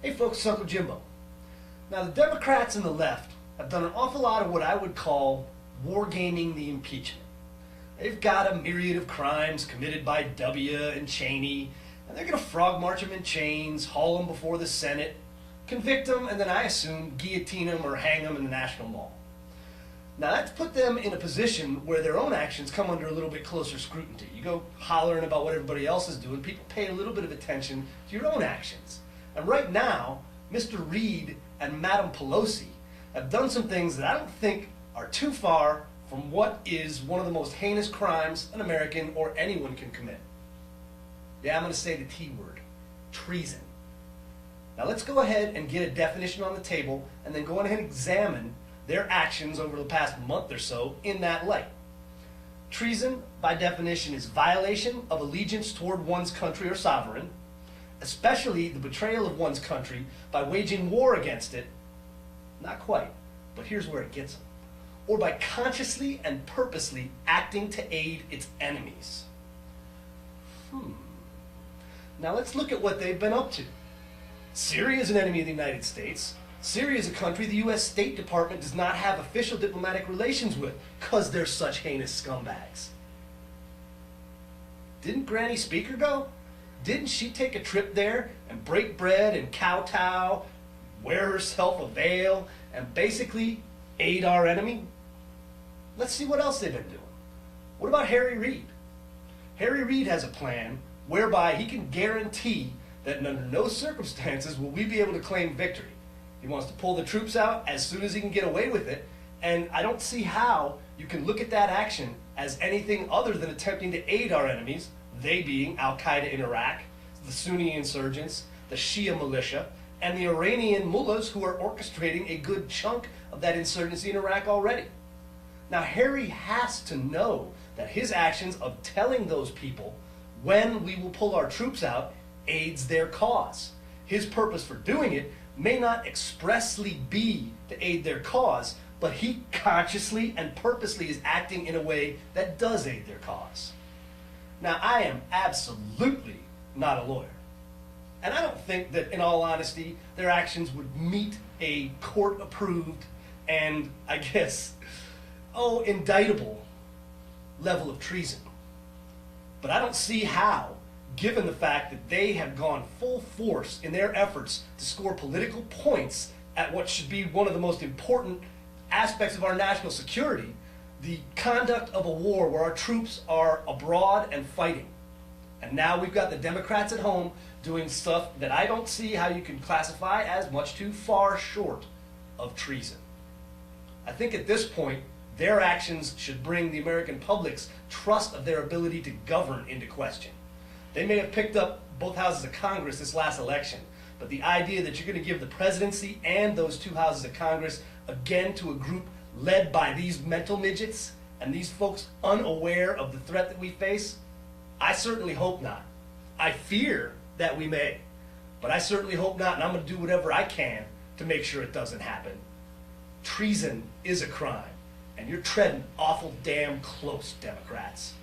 Hey folks, it's Uncle Jimbo. Now the Democrats and the left have done an awful lot of what I would call wargaming the impeachment. They've got a myriad of crimes committed by W and Cheney, and they're going to frog march them in chains, haul them before the Senate, convict them, and then I assume guillotine them or hang them in the National Mall. Now that's put them in a position where their own actions come under a little bit closer scrutiny. You go hollering about what everybody else is doing, people pay a little bit of attention to your own actions. And right now, Mr. Reid and Madam Pelosi have done some things that I don't think are too far from what is one of the most heinous crimes an American or anyone can commit. Yeah, I'm going to say the T word, treason. Now let's go ahead and get a definition on the table and then go ahead and examine their actions over the past month or so in that light. Treason, by definition, is violation of allegiance toward one's country or sovereign, especially the betrayal of one's country by waging war against it. Not quite, but here's where it gets them. Or by consciously and purposely acting to aid its enemies. Now let's look at what they've been up to. Syria is an enemy of the United States. Syria is a country the U.S. State Department does not have official diplomatic relations with because they're such heinous scumbags. Didn't Granny Speaker go? Didn't she take a trip there and break bread and kowtow, wear herself a veil, and basically aid our enemy? Let's see what else they've been doing. What about Harry Reid? Harry Reid has a plan whereby he can guarantee that under no circumstances will we be able to claim victory. He wants to pull the troops out as soon as he can get away with it, and I don't see how you can look at that action as anything other than attempting to aid our enemies, they being Al-Qaeda in Iraq, the Sunni insurgents, the Shia militia, and the Iranian mullahs who are orchestrating a good chunk of that insurgency in Iraq already. Now Harry has to know that his actions of telling those people when we will pull our troops out aids their cause. His purpose for doing it may not expressly be to aid their cause, but he consciously and purposely is acting in a way that does aid their cause. Now, I am absolutely not a lawyer. And I don't think that, in all honesty, their actions would meet a court-approved and, I guess, indictable level of treason. But I don't see how, given the fact that they have gone full force in their efforts to score political points at what should be one of the most important aspects of our national security, the conduct of a war where our troops are abroad and fighting. And now we've got the Democrats at home doing stuff that I don't see how you can classify as much too far short of treason. I think at this point, their actions should bring the American public's trust of their ability to govern into question. They may have picked up both houses of Congress this last election, but the idea that you're going to give the presidency and those two houses of Congress again to a group led by these mental midgets and these folks unaware of the threat that we face, I certainly hope not. I fear that we may, but I certainly hope not, and I'm going to do whatever I can to make sure it doesn't happen. Treason is a crime, and you're treading awful damn close, Democrats.